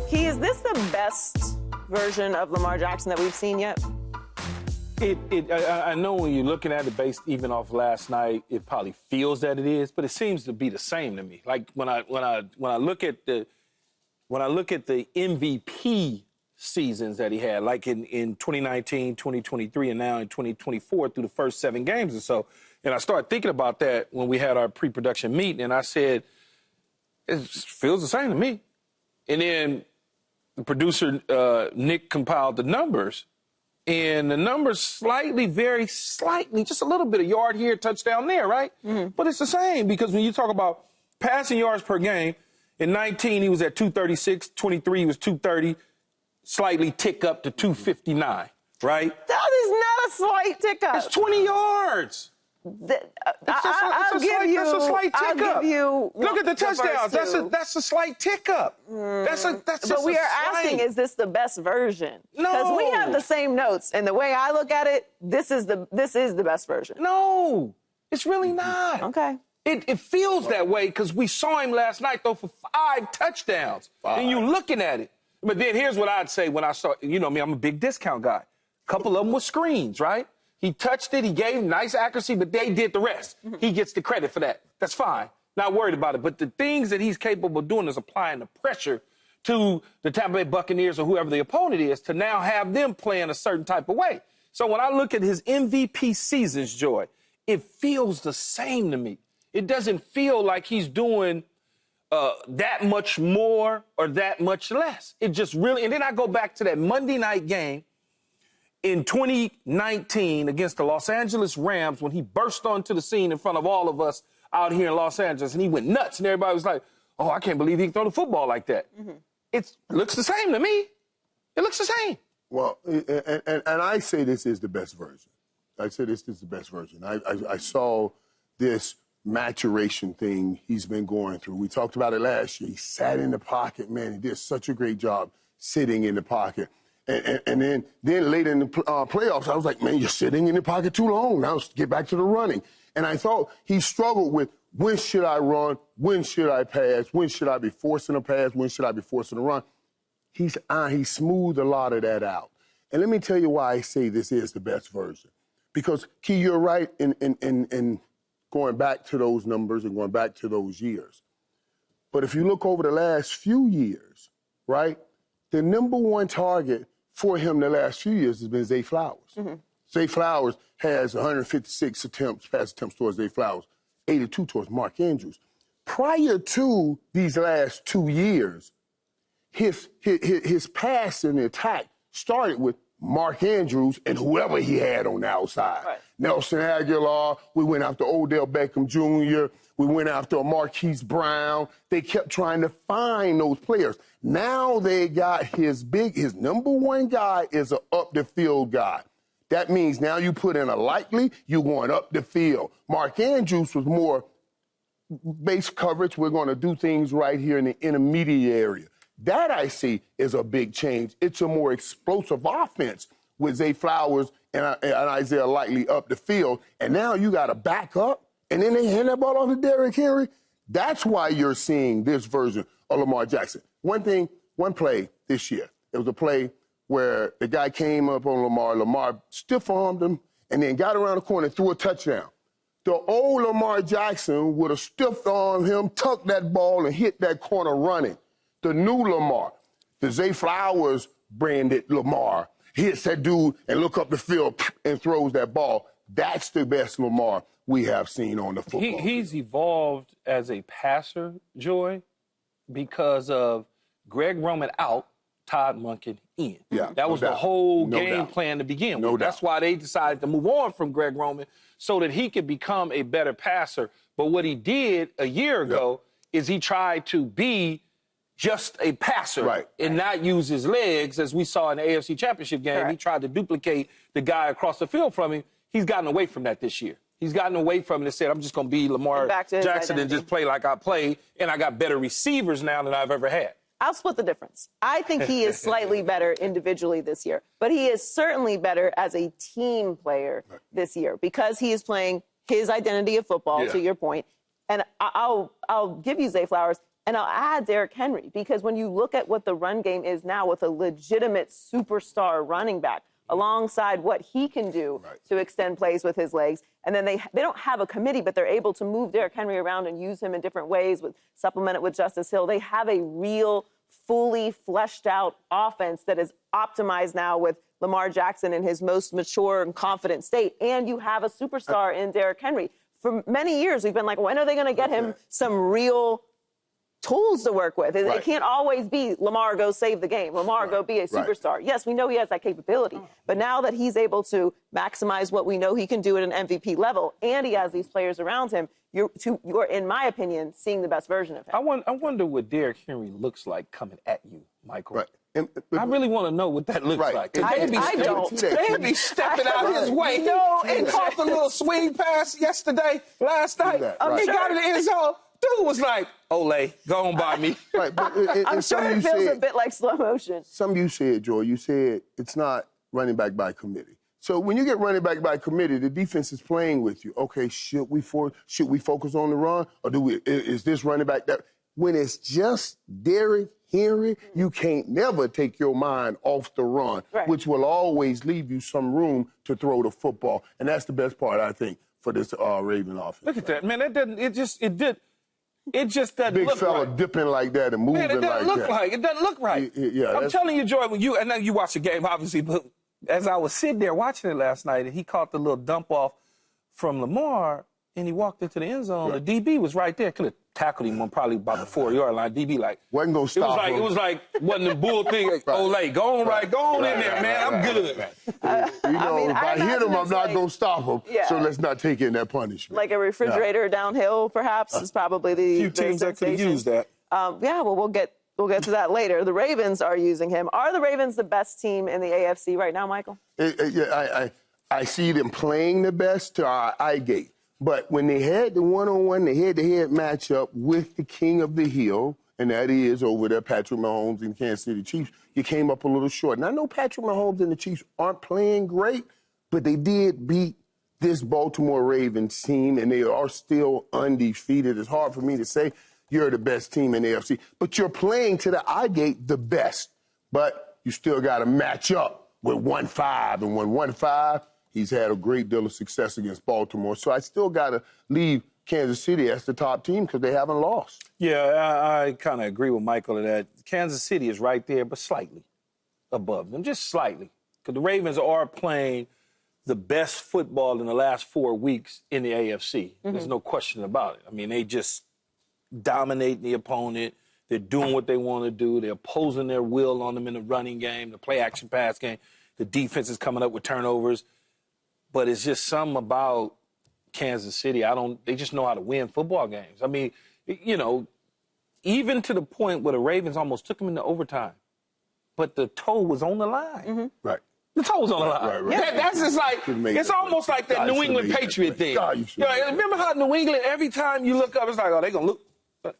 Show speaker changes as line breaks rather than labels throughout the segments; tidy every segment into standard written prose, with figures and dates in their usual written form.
Key, is this the best version of Lamar Jackson that we've seen yet?
I know when you're looking at it based even off last night, it probably feels that it is, but it seems to be the same to me. Like when I look at the MVP seasons that he had, like in 2019, 2023, and now in 2024 through the first 7 games or so, and I started thinking about that when we had our pre-production meeting, and I said, it feels the same to me. And then the producer, Nick, compiled the numbers. And the numbers slightly, very slightly, just a little bit of yard here, touchdown there, right? Mm-hmm. But it's the same because when you talk about passing yards per game, in 19 he was at 236, 23 he was 230, slightly tick up to 259, right?
That is not a slight tick up.
It's 20 yards.
I'll give you.
That's a slight tick up.
Look
at the touchdowns. That's a slight tick up. That's just
But we are asking, is this the best version?
No.
Because we have the same notes, and the way I look at it, this is the best version.
No, it's really not.
Okay.
It feels that way because we saw him last night throw for 5 touchdowns. And you looking at it. But then here's what I'd say when I start. You know me, I'm a big discount guy. A couple of them were screens, right? He touched it. He gave nice accuracy, but they did the rest. Mm-hmm. He gets the credit for that. That's fine. Not worried about it. But the things that he's capable of doing is applying the pressure to the Tampa Bay Buccaneers or whoever the opponent is to now have them playing a certain type of way. So when I look at his MVP seasons, Joy, it feels the same to me. It doesn't feel like he's doing that much more or that much less. It just really, and then I go back to that Monday night game in 2019 against the Los Angeles Rams when he burst onto the scene in front of all of us out here in Los Angeles, and he went nuts, and everybody was like, oh, I can't believe he can throw the football like that. Mm-hmm. It looks the same to me. It looks the same.
Well, and I say this is the best version. I say this is the best version. I saw this maturation thing he's been going through. We talked about it last year. He sat in the pocket, man. He did such a great job sitting in the pocket. And then later in the playoffs, I was like, man, you're sitting in the pocket too long. Now let's get back to the running. And I thought he struggled with when should I run? When should I pass? When should I be forcing a pass? When should I be forcing a run? He smoothed a lot of that out. And let me tell you why I say this is the best version. Because, Key, you're right in going back to those numbers and going back to those years. But if you look over the last few years, right, the number one target for him the last few years has been Zay Flowers. Mm-hmm. Zay Flowers has 156 pass attempts towards Zay Flowers, 82 towards Mark Andrews. Prior to these last 2 years, his pass and attack started with Mark Andrews and whoever he had on the outside. Right. Nelson Aguilar, we went after Odell Beckham Jr., we went after Marquise Brown. They kept trying to find those players. Now they got his number one guy is an up-the-field guy. That means now you put in a likely, you're going up the field. Mark Andrews was more base coverage. We're going to do things right here in the intermediate area. That, I see, is a big change. It's a more explosive offense with Zay Flowers and Isaiah Likely up the field. And now you got to back up, and then they hand that ball off to Derrick Henry. That's why you're seeing this version of Lamar Jackson. One play this year, it was a play where the guy came up on Lamar stiff-armed him, and then got around the corner and threw a touchdown. The old Lamar Jackson would have stiff-armed him, tucked that ball, and hit that corner running. The new Lamar, the Zay Flowers branded Lamar, hits that dude and look up the field and throws that ball. That's the best Lamar we have seen on the football field.
He's evolved as a passer, Joy, because of Greg Roman out, Todd Monken in.
Yeah,
that was the whole game plan to begin with. That's why they decided to move on from Greg Roman so that he could become a better passer. But what he did a year ago is he tried to be just a passer and not use his legs, as we saw in the AFC Championship game. Correct. He tried to duplicate the guy across the field from him. He's gotten away from that this year. He's gotten away from it and said, I'm just going to be Lamar Jackson and just play like I play, and I got better receivers now than I've ever had.
I'll split the difference. I think he is slightly better individually this year, but he is certainly better as a team player this year because he is playing his identity of football, to your point. And I'll give you Zay Flowers. And I'll add Derrick Henry, because when you look at what the run game is now with a legitimate superstar running back, alongside what he can do to extend plays with his legs. And then they don't have a committee, but they're able to move Derrick Henry around and use him in different ways, supplement it with Justice Hill. They have a real, fully fleshed out offense that is optimized now with Lamar Jackson in his most mature and confident state. And you have a superstar in Derrick Henry. For many years, we've been like, when are they going to get him some real tools to work with? It can't always be Lamar, go save the game. Lamar, go be a superstar. Yes, we know he has that capability. But now that he's able to maximize what we know he can do at an MVP level, and he has these players around him, you're, in my opinion, seeing the best version of him.
I wonder what Derrick Henry looks like coming at you, Michael.
But
I really want to know what that looks like. They be stepping out his way. He caught the little swing pass last night. He got in the end zone. Dude was like, Ole, go on by me.
But
I'm sure it feels a bit like slow motion.
Some of you said, Joy, you said it's not running back by committee. So when you get running back by committee, the defense is playing with you. Okay, should we focus on the run, or is this running back that? When it's just Derrick Henry, you can't never take your mind off the run, which will always leave you some room to throw the football. And that's the best part, I think, for this Raven offense.
Look at that, man. It just doesn't
Big
look
fella
right.
dipping like that and moving like that.
It doesn't look right. It doesn't look right. I'm telling you, Joy, and then you watch the game, obviously, but as I was sitting there watching it last night, and he caught the little dump off from Lamar, and he walked into the end zone, the DB was right there. Could have tackled him on probably about the 4-yard line. DB
wasn't gonna stop him.
It was like wasn't the bull thing. Ole, go on in there, man. I'm good.
If I hit him, I'm not gonna stop him. So let's not take in that punishment.
Like a refrigerator downhill, perhaps, is probably the
few teams that could use that.
Well, we'll get to that later. The Ravens are using him. Are the Ravens the best team in the AFC right now, Michael?
I see them playing the best to our eye gate. But when they had the one-on-one, the head-to-head matchup with the king of the hill, and that is over there, Patrick Mahomes and Kansas City Chiefs, you came up a little short. And I know Patrick Mahomes and the Chiefs aren't playing great, but they did beat this Baltimore Ravens team, and they are still undefeated. It's hard for me to say you're the best team in the AFC, but you're playing to the eye gate the best. But you still got to match up with 1-5, and when 1-5, he's had a great deal of success against Baltimore. So I still got to leave Kansas City as the top team because they haven't lost.
Yeah, I kind of agree with Michael that Kansas City is right there, but slightly above them, just slightly. Because the Ravens are playing the best football in the last 4 weeks in the AFC. There's no question about it. I mean, they just dominate the opponent. They're doing what they want to do. They're opposing their will on them in the running game, the play-action pass game. The defense is coming up with turnovers. But it's just something about Kansas City. They just know how to win football games. I mean, even to the point where the Ravens almost took them into overtime. But the toe was on the line.
Right.
The toe was on the line.
Right.
That's just like, it's almost like that New England Patriot thing. Remember how New England, every time you look up, it's like, oh, they're going to lose.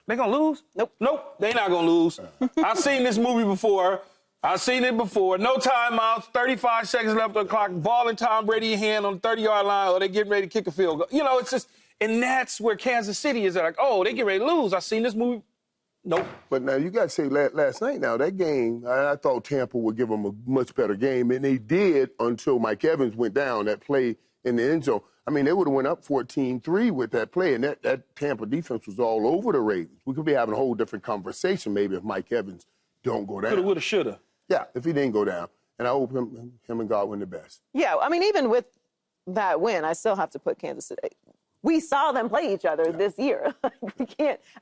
They going to lose? Nope, they not going to lose. I've seen this movie before. I've seen it before. No timeouts, 35 seconds left on the clock, ball in Tom Brady's hand on the 30-yard line, or they getting ready to kick a field goal. It's just, and that's where Kansas City is. They're like, oh, they get ready to lose. I've seen this movie. Nope.
But now you got to say last night now, that game, I thought Tampa would give them a much better game, and they did until Mike Evans went down, that play in the end zone. I mean, they would have went up 14-3 with that play, and that Tampa defense was all over the Ravens. We could be having a whole different conversation maybe if Mike Evans don't go down.
Coulda, woulda, shoulda.
Yeah, if he didn't go down. And I hope him and Godwin the best.
Yeah, I mean, even with that win, I still have to put Kansas City. We saw them play each other this year.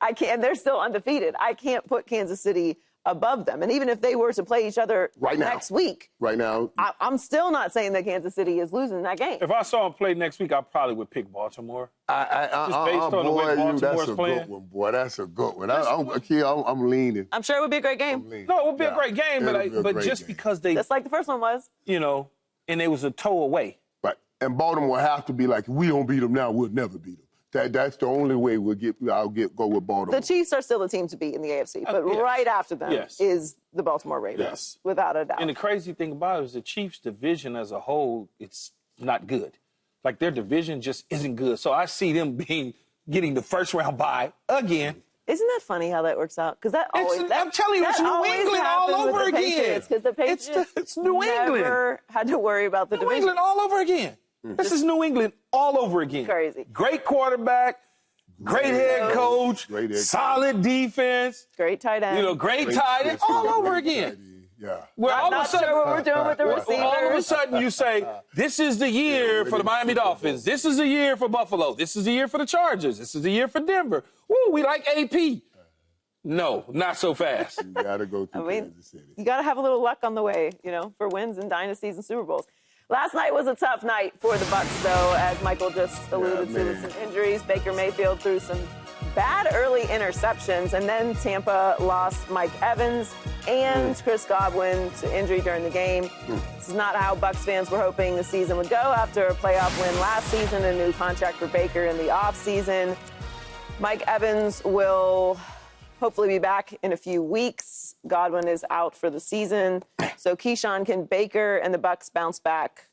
I can't, they're still undefeated. I can't put Kansas City above them. And even if they were to play each other next week.
Right now.
I'm still not saying that Kansas City is losing that game.
If I saw them play next week, I probably would pick Baltimore. Just based on the way Baltimore's playing.
Good one, boy. That's a good one. I'm leaning.
I'm sure it would be a great game.
No, it would be a great game, but just because they...
Just like the first one was.
And it was a toe away.
Right. And Baltimore have to be like, if we don't beat them now, we'll never beat them. That's the only way I'll go with Baltimore.
The Chiefs are still the team to beat in the AFC, but right after them is the Baltimore Ravens, without a doubt.
And the crazy thing about it is the Chiefs' division as a whole, it's not good. Like, their division just isn't good. So I see them getting the first round bye again.
Isn't that funny how that works out? Because
I'm telling you, it's New England all over again.
Because the Patriots
it's New England.
never had to worry about the division.
New England all over again. This is New England all over again.
Crazy.
Great quarterback, great head coach, solid defense.
Great tight end.
Great tight end, all over again.
Yeah.
Well, all
Not
of a sudden,
sure what we're doing with the receivers.
all of a sudden you say, this is the year for the Miami Dolphins. This is the year for Buffalo. This is the year for the Chargers. This is the year for Denver. Woo, we like AP. No, not so fast.
You got to go through Kansas City.
You got to have a little luck on the way, for wins and dynasties and Super Bowls. Last night was a tough night for the Bucs, though, as Michael just alluded to, with some injuries. Baker Mayfield threw some bad early interceptions, and then Tampa lost Mike Evans and Chris Godwin to injury during the game. This is not how Bucs fans were hoping the season would go after a playoff win last season, a new contract for Baker in the offseason. Mike Evans will hopefully be back in a few weeks. Godwin is out for the season. So Keyshawn, can Baker and the Bucs bounce back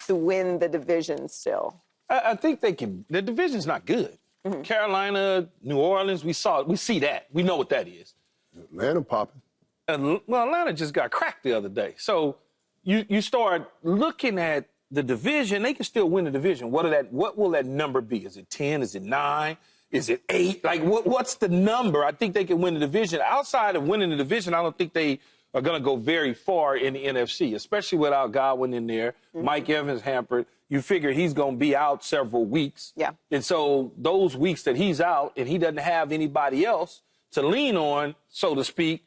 to win the division still?
I think they can. The division's not good. Carolina, New Orleans, we see that. We know what that is.
Atlanta popping.
Well, Atlanta just got cracked the other day. So you start looking at the division, they can still win the division. What will that number be? Is it 10? Is it 9? Is it 8? Like, what's the number? I think they can win the division. Outside of winning the division, I don't think they are going to go very far in the NFC, especially without Godwin in there. Mike Evans hampered. You figure he's going to be out several weeks.
Yeah.
And so those weeks that he's out and he doesn't have anybody else to lean on, so to speak,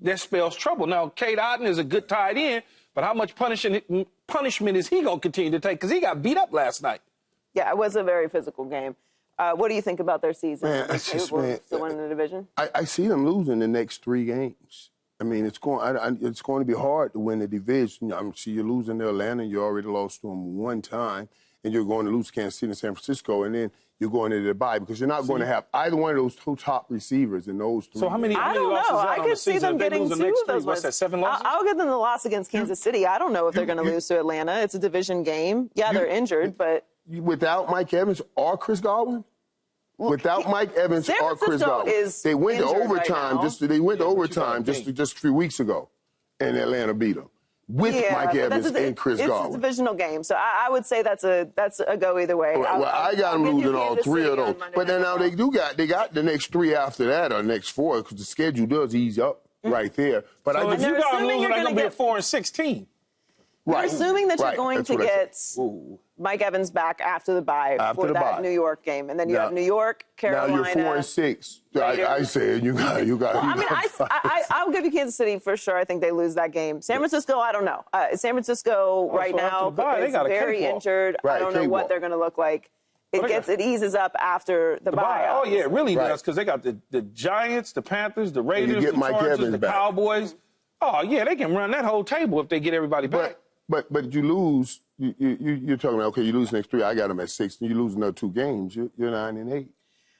that spells trouble. Now, Cade Otton is a good tight end, but how much punishment is he going to continue to take? Because he got beat up last night.
Yeah, it was a very physical game. What do you think about their season?
Man,
Still winning the division?
I see them losing the next 3 games. I mean, it's going to be hard to win the division. See, you're losing to Atlanta. You already lost to them 1 time, and you're going to lose Kansas City and San Francisco, and then you're going into the bye because you're not going to have either one of those 2 top receivers in those 3.
So how many
I don't
losses
know.
out
I
on
could
the
see
season
them
if they
getting
lose
2
the next
of those
3? What's that, 7 losses?
I'll give them the loss against Kansas City. I don't know if they're going to lose to Atlanta. It's a division game. Yeah, they're injured, but
without Mike Evans or Chris Godwin. Without Mike Evans or Chris Godwin, they went to overtime. They went to overtime just a few weeks ago, and Atlanta beat them with Mike Evans and Chris Godwin.
It's a divisional game, so I would say that's a go either way.
Well, I got them losing all 3 of those, but then now they got the next 3 after that or next 4 because the schedule does ease up right there. But
so
I
if you got them losing, they're going to be a 4-16.
You're assuming that you're going to get Mike Evans back after the bye for that New York game, and then you have New York, Carolina.
Now you're 4-6. I said you got.
I mean, I'll give you Kansas City for sure. I think they lose that game. San Francisco, I don't know. San Francisco right now is very injured. I don't know what they're going to look like. It eases up after the bye.
Oh yeah, it really does because they got the Giants, the Panthers, the Raiders, the Chargers, the Cowboys. Oh yeah, they can run that whole table if they get everybody back.
But you lose. You're talking about, okay, you lose the next 3. I got them at 6. And you lose another 2 games. You're 9-8.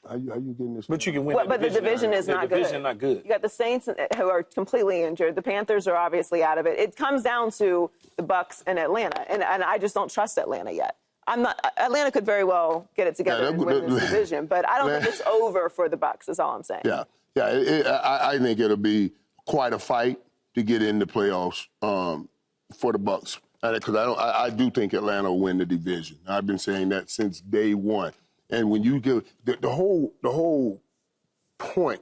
How you getting this?
But you can win.
But the division is not good. You got the Saints who are completely injured. The Panthers are obviously out of it. It comes down to the Bucs and Atlanta, and I just don't trust Atlanta yet. Atlanta could very well get it together and win this division, but I don't think it's over for the Bucs. Is all I'm saying.
Yeah. I think it'll be quite a fight to get in the playoffs for the Bucs. Because I do think Atlanta will win the division. I've been saying that since day one. And when you give the whole point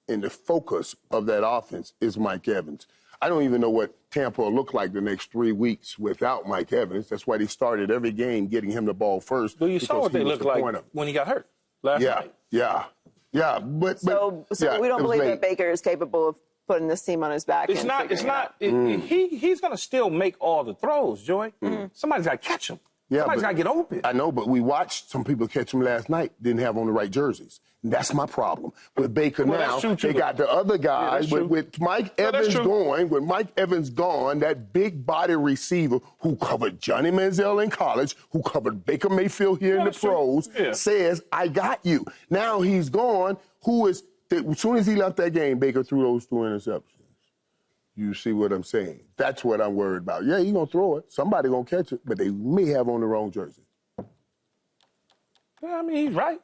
and the focus of that offense is Mike Evans. I don't even know what Tampa will look like the next 3 weeks without Mike Evans. That's why they started every game getting him the ball first.
Well, you saw what they looked like when he got hurt last night.
Yeah.
So we don't believe that Baker is capable of putting this team on his back.
He's going to still make all the throws, Joy. Somebody's got to catch him.
Yeah,
somebody's got to get open.
I know, but we watched some people catch him last night, didn't have on the right jerseys. And that's my problem. With Baker now, they got the other guys. With Mike Evans gone, that big body receiver who covered Johnny Manziel in college, who covered Baker Mayfield here in the pros, says, I got you. Now he's gone. As soon as he left that game, Baker threw those 2 interceptions. You see what I'm saying? That's what I'm worried about. Yeah, he's going to throw it. Somebody going to catch it, but they may have on the wrong jersey.
Yeah, I mean, he's right.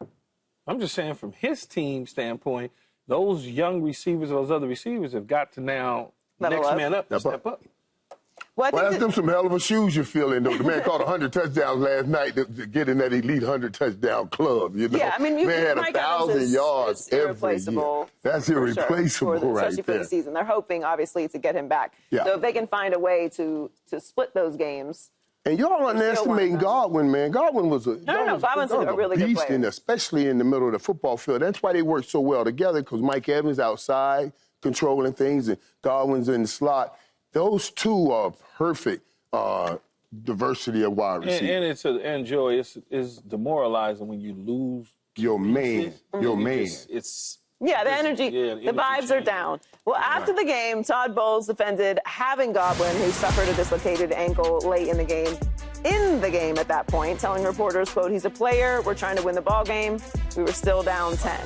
I'm just saying from his team standpoint, those young receivers, those other receivers have got to now next man up, step up.
Well,
that's them some hell of a shoes you're feeling, though. The man caught 100 touchdowns last night to get in that elite 100 touchdown club. You know?
Yeah, I mean,
man had 1,000 yards every year. That's irreplaceable
especially for the season. They're hoping, obviously, to get him back.
Yeah.
So if they can find a way to split those games.
And y'all underestimating Godwin, man. Godwin was
Godwin's a really good player.
And especially in the middle of the football field. That's why they work so well together, because Mike Evans outside controlling things and Godwin's in the slot. Those two are perfect diversity of wide receivers.
And Joey, it's demoralizing when you lose
your man.
Yeah, the energy, the vibes are down. Well, after the game, Todd Bowles defended having Godwin, who suffered a dislocated ankle late in the game at that point, telling reporters, quote, "He's a player. We're trying to win the ball game. We were still down 10.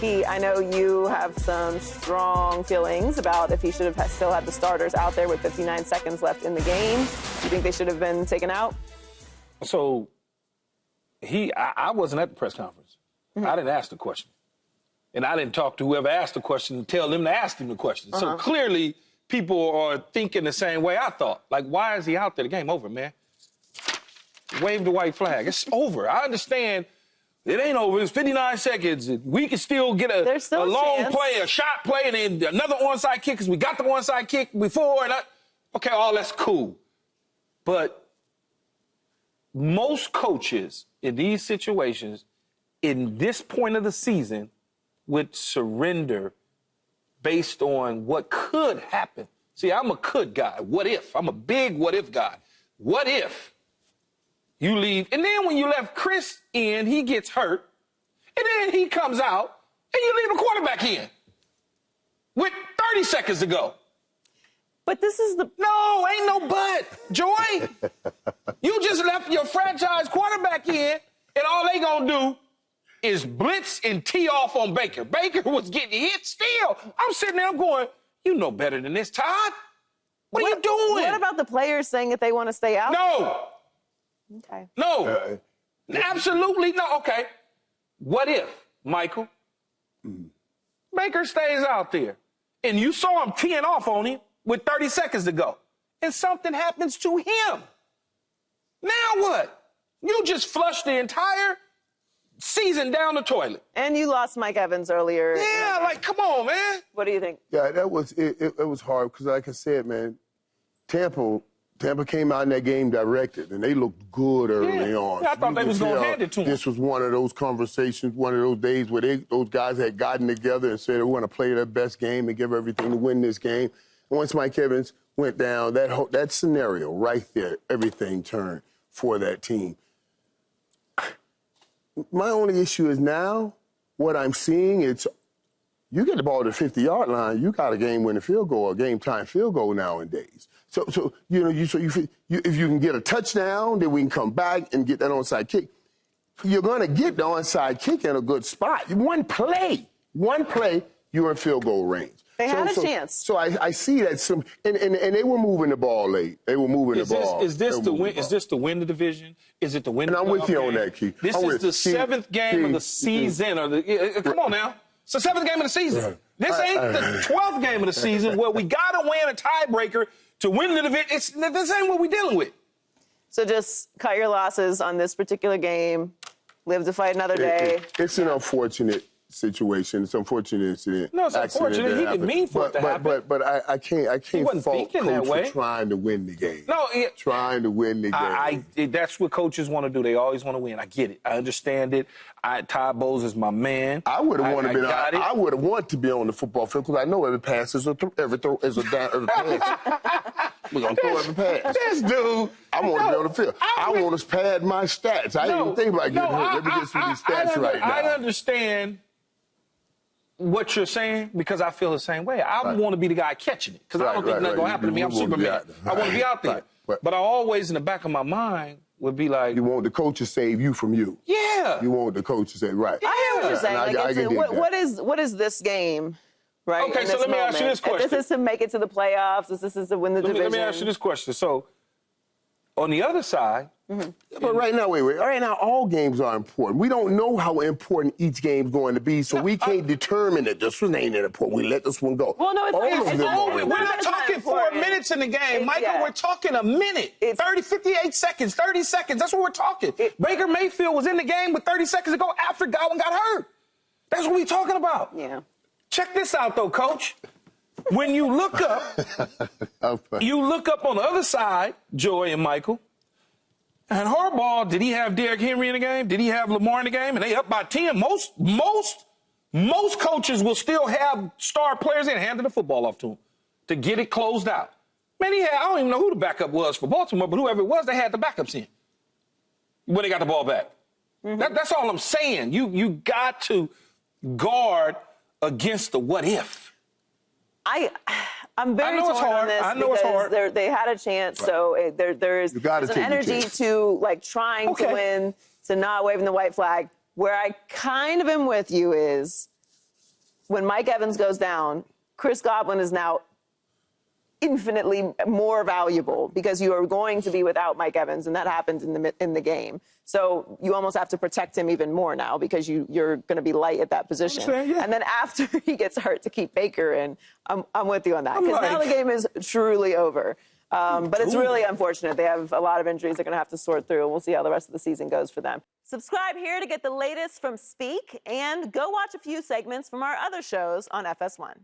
Key, I know you have some strong feelings about if he should have still had the starters out there with 59 seconds left in the game. You think they should have been taken out?
So I wasn't at the press conference. I didn't ask the question. And I didn't talk to whoever asked the question and tell them to ask him the question. So clearly people are thinking the same way I thought. Like, why is he out there? The game over, man. Wave the white flag. It's over. I understand it ain't over. It's 59 seconds. We can still get a long play, a shot play, and then another onside kick because we got the onside kick before. Okay, all that's cool. But most coaches in these situations, in this point of the season, would surrender based on what could happen. See, I'm a could guy. What if? I'm a big what if guy. What if you leave? And then when you left Chris in, he gets hurt. And then he comes out and you leave the quarterback in with 30 seconds to go.
But this is
No, ain't no but, Joy. You just left your franchise quarterback in, and all they gonna do is blitz and tee off on Baker. Baker was getting hit still. I'm sitting there, I'm going, you know better than this, Todd. What are you doing?
What about the players saying that they want to stay out?
No.
Okay.
No. Absolutely no. Okay. What if, Michael, Baker stays out there, and you saw him teeing off on him with 30 seconds to go, and something happens to him? Now what? You just flushed the entire season down the toilet.
And you lost Mike Evans earlier.
Yeah, like, come on, man.
What do you think?
Yeah, that was it was hard because, like I said, man, Tampa came out in that game directed, and they looked good early on.
Yeah, I thought they was going to hand it to them.
This was one of those conversations, one of those days where those guys had gotten together and said they were going to play their best game and give everything to win this game. Once Mike Evans went down, that scenario right there, everything turned for that team. My only issue is now what I'm seeing, you get the ball to the 50-yard line, you got a game-winning field goal, a game-time field goal nowadays. So if you can get a touchdown, then we can come back and get that onside kick. You're going to get the onside kick in a good spot. One play, you're in field goal range.
They had a chance.
So I see that and they were moving the ball late. They were moving the ball.
Is this to win? Is this to win the division? Is it to win?
And I'm with you on that, Keith.
This is the seventh game of the season. Come on now, it's the 7th game of the season. This ain't the 12th game of the season where we got to win a tiebreaker to win the division. This ain't what we're dealing with.
So just cut your losses on this particular game. Live to fight another day.
It's an unfortunate situation. It's unfortunate incident.
No, it's unfortunate. He didn't mean for it to happen.
But I can't fault Coach for trying to win the game.
No,
trying to win the game.
That's what coaches want to do. They always want to win. I get it. I understand it. Todd Bowles is my man.
I would have wanted to be on the football field because I know every pass is every pass. We're gonna throw every pass.
This dude.
I want to be on the field. I want to pad my stats. I didn't even think about getting hurt. Let me get some of these stats right now.
I understand what you're saying because I feel the same way. I want to be the guy catching it because I don't think nothing's going to happen to me. I'm Superman. I want to be out there. But I always, in the back of my mind, would be like...
You want the coach to save you from you.
Yeah.
You want the coach to say, right.
I hear what you're saying. What is this game, right?
Okay, so let me ask you this question.
If this is to make it to the playoffs, this is to win the division.
Let me ask you this question. So, on the other side,
But right now, right now, all games are important. We don't know how important each game's going to be, so we can't determine that this one ain't important. We let this one go.
Well, no, it's
all
not.
of them are
We're
important.
not talking 4 minutes in the game, Michael. We're talking a minute. 58 seconds, 30 seconds. That's what we're talking. Baker Mayfield was in the game with 30 seconds to go after Godwin got hurt. That's what we're talking about.
Yeah.
Check this out, though, Coach. When you look up, on the other side, Joy and Michael, and Harbaugh, did he have Derrick Henry in the game? Did he have Lamar in the game? And they up by 10. Most coaches will still have star players in handing the football off to him to get it closed out. Man, I don't even know who the backup was for Baltimore, but whoever it was, they had the backups in when they got the ball back. That's all I'm saying. You got to guard against the what if.
I'm very torn on this.
I know it's hard.
They had a chance, so there's an energy to like trying to win, to not waving the white flag. Where I kind of am with you is when Mike Evans goes down, Chris Godwin is now infinitely more valuable because you are going to be without Mike Evans, and that happened in the game. So you almost have to protect him even more now because you're going to be light at that position. And then after he gets hurt, to keep Baker in, I'm with you on that because now the game is truly over. But it's really unfortunate. They have a lot of injuries they're going to have to sort through, and we'll see how the rest of the season goes for them. Subscribe here to get the latest from Speak, and go watch a few segments from our other shows on FS1.